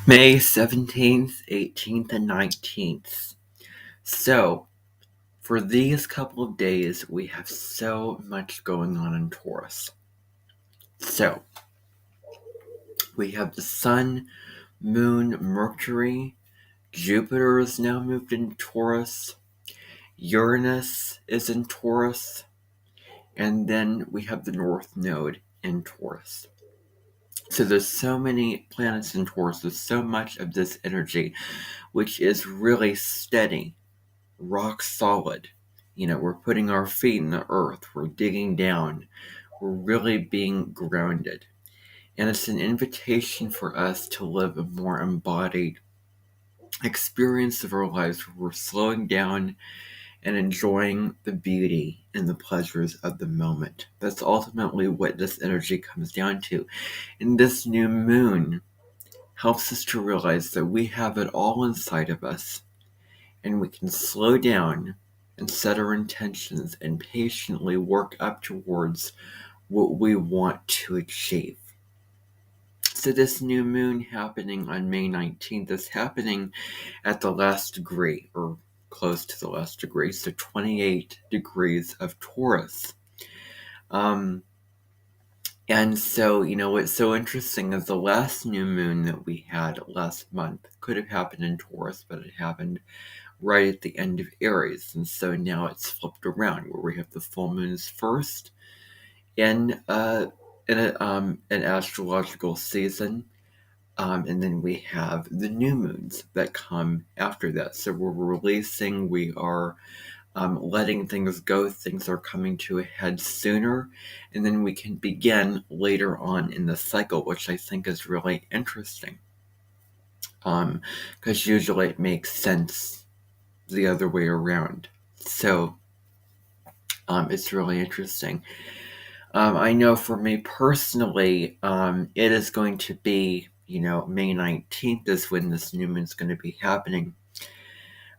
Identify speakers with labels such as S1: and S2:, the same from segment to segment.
S1: May 17th, 18th, and 19th. So, for these couple of days, we have so much going on in Taurus. So, we have the Sun, Moon, Mercury, Jupiter is now moved into Taurus, Uranus is in Taurus, and then we have the North Node in Taurus. So there's so many planets in Taurus, there's so much of this energy, which is really steady, rock solid. We're putting our feet in the earth, we're digging down, we're really being grounded. And it's an invitation for us to live a more embodied experience of our lives where we're slowing down and enjoying the beauty and the pleasures of the moment. That's ultimately what this energy comes down to. And this new moon helps us to realize that we have it all inside of us, and we can slow down and set our intentions and patiently work up towards what we want to achieve. So this new moon happening on May 19th is happening at the last degree, or close to the last degree, so 28 degrees of Taurus. And so, what's so interesting is the last new moon that we had last month could have happened in Taurus, but it happened right at the end of Aries. And so now it's flipped around where we have the full moons first in an astrological season. And then we have the new moons that come after that. So we're releasing, we are letting things go. Things are coming to a head sooner. And then we can begin later on in the cycle, which I think is really interesting. Because usually it makes sense the other way around. So it's really interesting. I know for me personally, it is going to be, May 19th is when this new moon is going to be happening.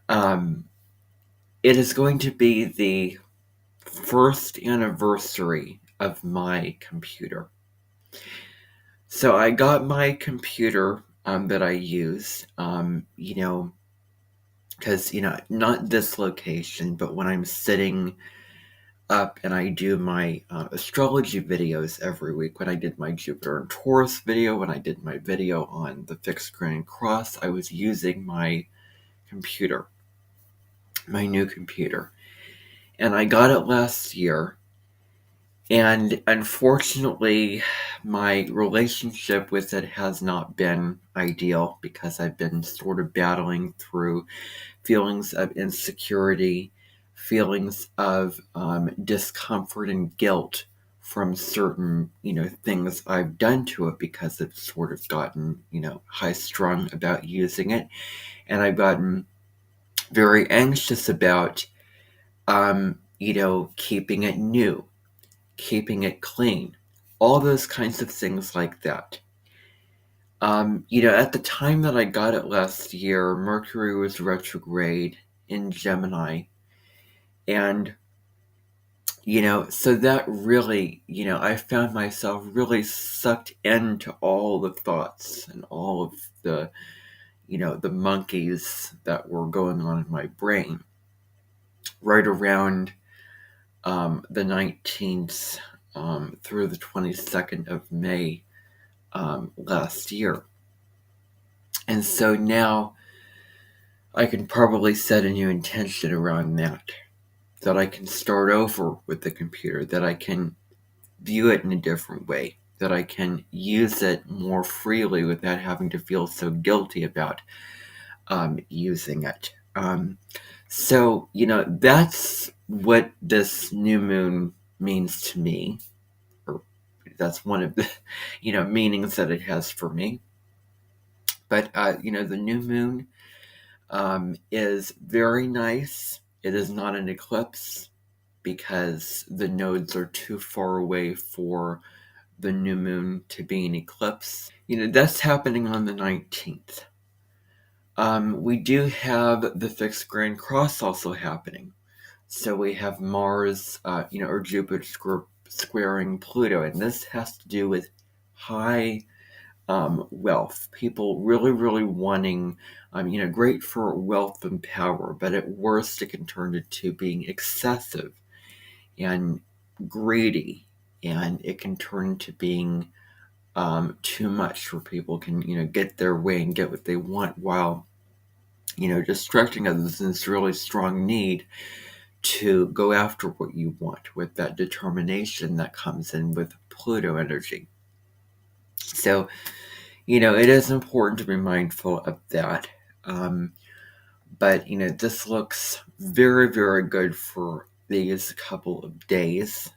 S1: It is going to be the first anniversary of my computer. So I got my computer that I use, because, not this location, but when I'm sitting up and I do my astrology videos every week. When I did my Jupiter and Taurus video, when I did my video on the fixed grand cross, I was using my computer, my new computer. And I got it last year. And unfortunately, my relationship with it has not been ideal because I've been sort of battling through feelings of insecurity, feelings of discomfort and guilt from certain, things I've done to it because I've sort of gotten, high strung about using it. And I've gotten very anxious about, keeping it new, keeping it clean, all those kinds of things like that. At the time that I got it last year, Mercury was retrograde in Gemini. And, so that really, I found myself really sucked into all the thoughts and all of the, the monkeys that were going on in my brain right around the 19th through the 22nd of May last year. And so now I can probably set a new intention around that I can start over with the computer, that I can view it in a different way, that I can use it more freely without having to feel so guilty about using it. So, that's what this new moon means to me, or that's one of the, meanings that it has for me. But, the new moon is very nice. It is not an eclipse because the nodes are too far away for the new moon to be an eclipse. That's happening on the 19th. We do have the fixed grand cross also happening. So we have Mars, or Jupiter squaring Pluto, and this has to do with high wealth. People really, really wanting, great for wealth and power, but at worst it can turn into being excessive and greedy, and it can turn into being too much where people can, get their way and get what they want while, distracting others in this really strong need to go after what you want with that determination that comes in with Pluto energy. So, it is important to be mindful of that. But, this looks very, very good for these couple of days.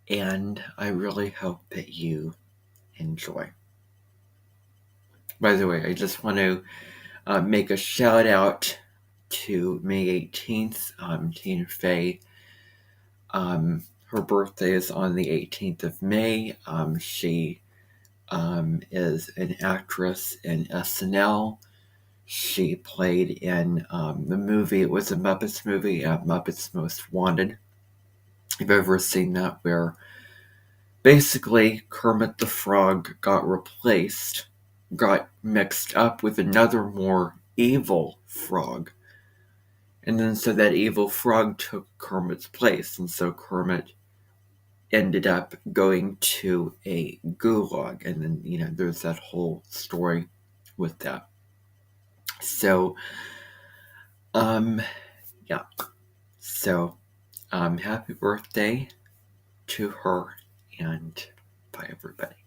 S1: And I really hope that you enjoy. By the way, I just want to make a shout out to May 18th, Tina Fey. Her birthday is on the 18th of May. She is an actress in SNL. She played in the movie, it was a Muppets movie, Muppets Most Wanted. If you've ever seen that, where basically Kermit the Frog got mixed up with another more evil frog. And then so that evil frog took Kermit's place. And so Kermit ended up going to a gulag. And then, there's that whole story with that. So, yeah. So, happy birthday to her, and bye, everybody.